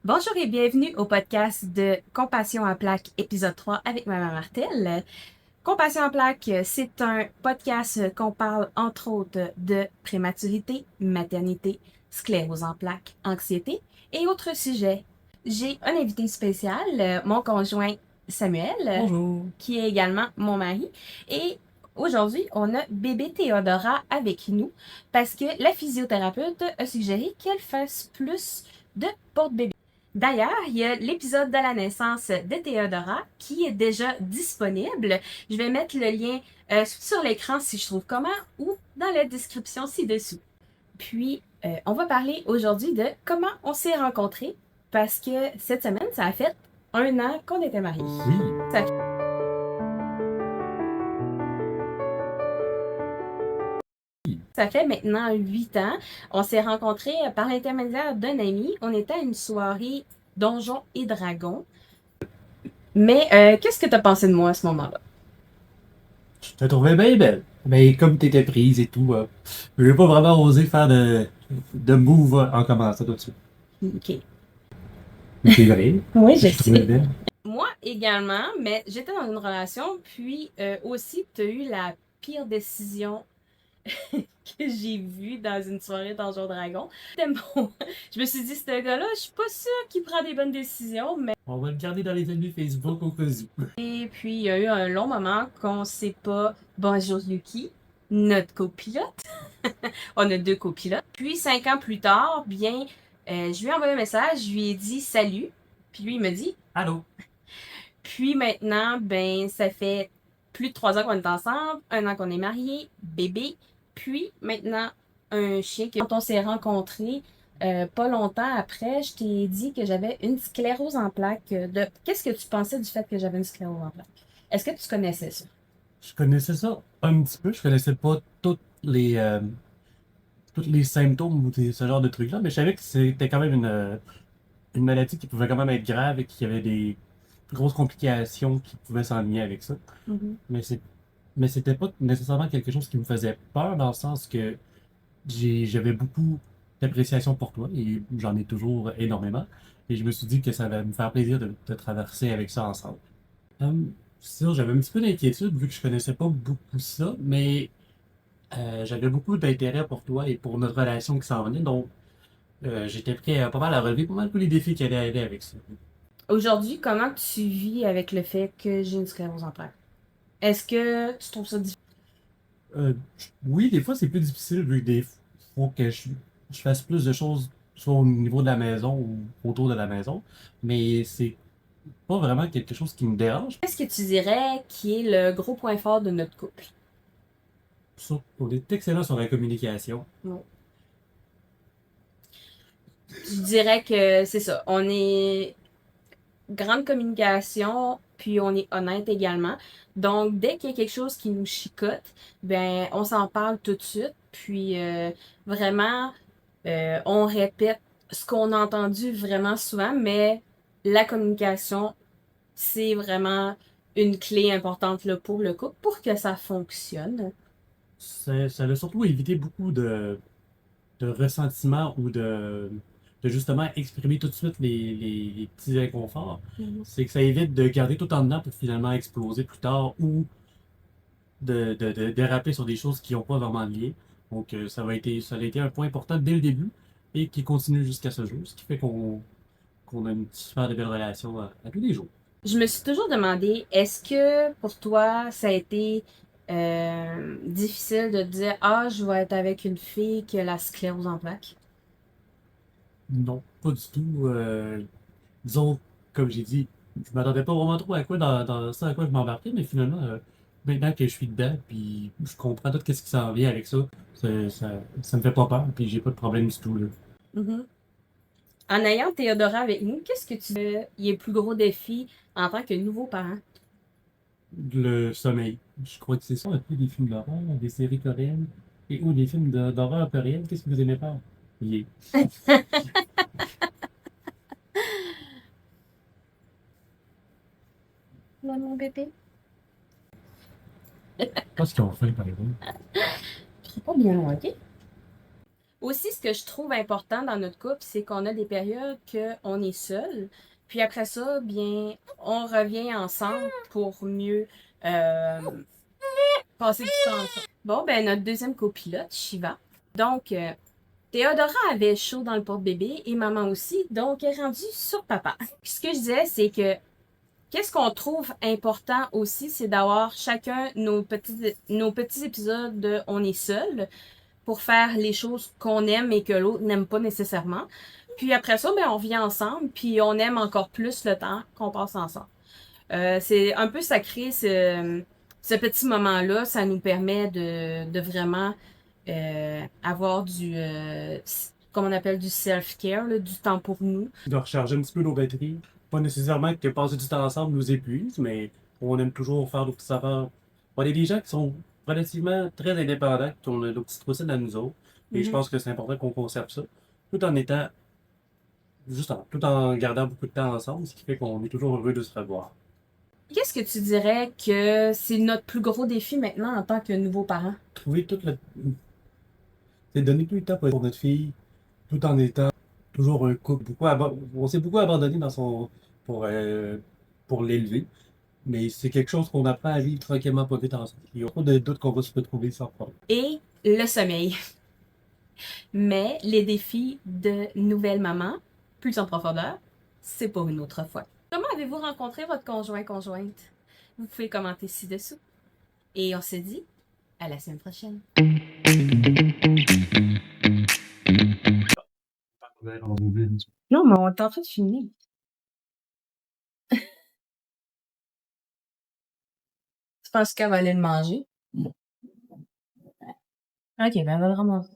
Bonjour et bienvenue au podcast de Compassion à plaque, épisode 3 avec Maman Martel. Compassion à plaque, c'est un podcast qu'on parle entre autres de prématurité, maternité, sclérose en plaques, anxiété et autres sujets. J'ai un invité spécial, mon conjoint Samuel, Bonjour. qui est également mon mari. Et aujourd'hui, on a bébé Théodora avec nous parce que la physiothérapeute a suggéré qu'elle fasse plus de porte-bébé. D'ailleurs, il y a l'épisode de la naissance de Théodora qui est déjà disponible. Je vais mettre le lien sur l'écran si je trouve comment ou dans la description ci-dessous. Puis, on va parler aujourd'hui de comment on s'est rencontrés parce que cette semaine, ça a fait 1 an qu'on était mariés. Oui. Ça fait maintenant 8 ans. On s'est rencontrés par l'intermédiaire d'un ami. On était à une soirée Donjons et Dragons. Mais qu'est-ce que tu as pensé de moi à ce moment-là? Je te trouvais bien belle. Mais comme t'étais prise et tout, j'ai pas vraiment osé faire de move en commençant tout de suite. OK. Mais c'est vrai. Oui, je Je te trouvais sais. belle. Moi également, mais j'étais dans une relation, puis aussi, tu as eu la pire décision que j'ai vue dans une soirée Donjon Dragon. C'était bon. Je me suis dit, ce gars-là, je suis pas sûre qu'il prend des bonnes décisions, mais. On va le garder dans les amis Facebook au cas où. Et puis, il y a eu un long moment qu'on sait pas bonjour Yuki, notre copilote. On a deux copilotes. Puis, 5 ans plus tard, bien, je lui ai envoyé un message, je lui ai dit salut. Puis lui, il me dit. Allô? Puis maintenant, ben, ça fait plus de 3 ans qu'on est ensemble, 1 an qu'on est mariés, bébé. Puis maintenant, un chien. Quand on s'est rencontrés, pas longtemps après, je t'ai dit que j'avais une sclérose en plaques. Qu'est-ce que tu pensais du fait que j'avais une sclérose en plaques? Est-ce que tu connaissais ça? Je connaissais ça un petit peu. Je connaissais pas tous les symptômes ou ce genre de trucs-là, mais je savais que c'était quand même une maladie qui pouvait quand même être grave et qu'il y avait des grosses complications qui pouvaient s'enligner avec ça. Mhm. Mais c'est mais c'était pas nécessairement quelque chose qui me faisait peur dans le sens que j'avais beaucoup d'appréciation pour toi et j'en ai toujours énormément. Et je me suis dit que ça allait me faire plaisir de traverser avec ça ensemble. Hum, Sinon, j'avais un petit peu d'inquiétude vu que je connaissais pas beaucoup ça, mais j'avais beaucoup d'intérêt pour toi et pour notre relation qui s'en venait. Donc, j'étais prêt pas mal à relever pas mal tous les défis qui allaient aller avec ça. Aujourd'hui, comment tu vis avec le fait que j'ai une sclérose en plaques? Est-ce que tu trouves ça difficile? Oui, des fois, c'est plus difficile vu que des faut que je fasse plus de choses, soit au niveau de la maison ou autour de la maison. Mais c'est pas vraiment quelque chose qui me dérange. Qu'est-ce que tu dirais qui est le gros point fort de notre couple? On est excellent sur la communication. Ouais. Je dirais que c'est ça. On est grande communication, puis on est honnête également. Donc, dès qu'il y a quelque chose qui nous chicote, ben, on s'en parle tout de suite. Puis, vraiment, on répète ce qu'on a entendu vraiment souvent, mais la communication, c'est vraiment une clé importante là, pour le couple, pour que ça fonctionne. Ça a surtout évité beaucoup de ressentiments ou de justement exprimer tout de suite les petits inconforts. Mhm. C'est que ça évite de garder tout en dedans pour finalement exploser plus tard ou de déraper sur des choses qui n'ont pas vraiment de lien. Donc, ça a été un point important dès le début et qui continue jusqu'à ce jour, ce qui fait qu'on a une super de belle relation à tous les jours. Je me suis toujours demandé, est-ce que pour toi, ça a été difficile de te dire, ah, je vais être avec une fille qui a la sclérose en plaques? Non, pas du tout. Disons, comme j'ai dit, je m'attendais pas vraiment trop à quoi dans ça, à quoi je m'embarquais, mais finalement, maintenant que je suis dedans, puis je comprends tout ce qui s'en vient avec ça, ça me fait pas peur, puis j'ai pas de problème du tout, là. Mhm. En ayant Théodora avec nous, qu'est-ce que tu veux, il y a le plus gros défi en tant que nouveau parent? Le sommeil. Je crois que c'est ça, un peu des films d'horreur, des séries coréennes, ou des films d'horreur coréennes. Qu'est-ce que vous aimez pas? Yeah. Là, mon bébé. Pas ce qu'ils ont fait, par exemple. C'est pas bien loin, ok? Aussi, ce que je trouve important dans notre couple, c'est qu'on a des périodes qu'on est seul, puis après ça, bien, on revient ensemble pour mieux euh, passer du temps ensemble. Bon, ben, notre deuxième copilote, Shiva. Donc, Théodora avait chaud dans le porte-bébé et maman aussi, donc elle est rendue sur papa. Ce que je disais, c'est que qu'est-ce qu'on trouve important aussi, c'est d'avoir chacun nos petits épisodes de On est seul pour faire les choses qu'on aime et que l'autre n'aime pas nécessairement. Puis après ça, ben, on vient ensemble, puis on aime encore plus le temps qu'on passe ensemble. C'est un peu sacré ce petit moment-là. Ça nous permet de vraiment avoir comme on appelle, du self-care, là, du temps pour nous. De recharger un petit peu nos batteries. Pas nécessairement que passer du temps ensemble nous épuise, mais on aime toujours faire nos petites affaires. On est des gens qui sont relativement très indépendants, qui ont nos petites routines à nous autres. Et je Mhm. pense que c'est important qu'on conserve ça, tout en étant, tout en gardant beaucoup de temps ensemble, ce qui fait qu'on est toujours heureux de se revoir. Qu'est-ce que tu dirais que c'est notre plus gros défi maintenant en tant que nouveaux parents? Trouver toute la... C'est donner tout le temps pour notre fille, tout en étant toujours un couple. On s'est beaucoup abandonné pour l'élever. Mais c'est quelque chose qu'on apprend à vivre tranquillement, pas vite ensemble. Il n'y a pas de doute qu'on va se retrouver sans problème. Et le sommeil. Mais les défis de nouvelle maman, plus en profondeur, c'est pour une autre fois. Comment avez-vous rencontré votre conjointe? Vous pouvez commenter ci-dessous. Et on se dit à la semaine prochaine. Non, mais on est en train de finir. Tu penses qu'elle va aller le manger? Ok, ben elle va le ramasser.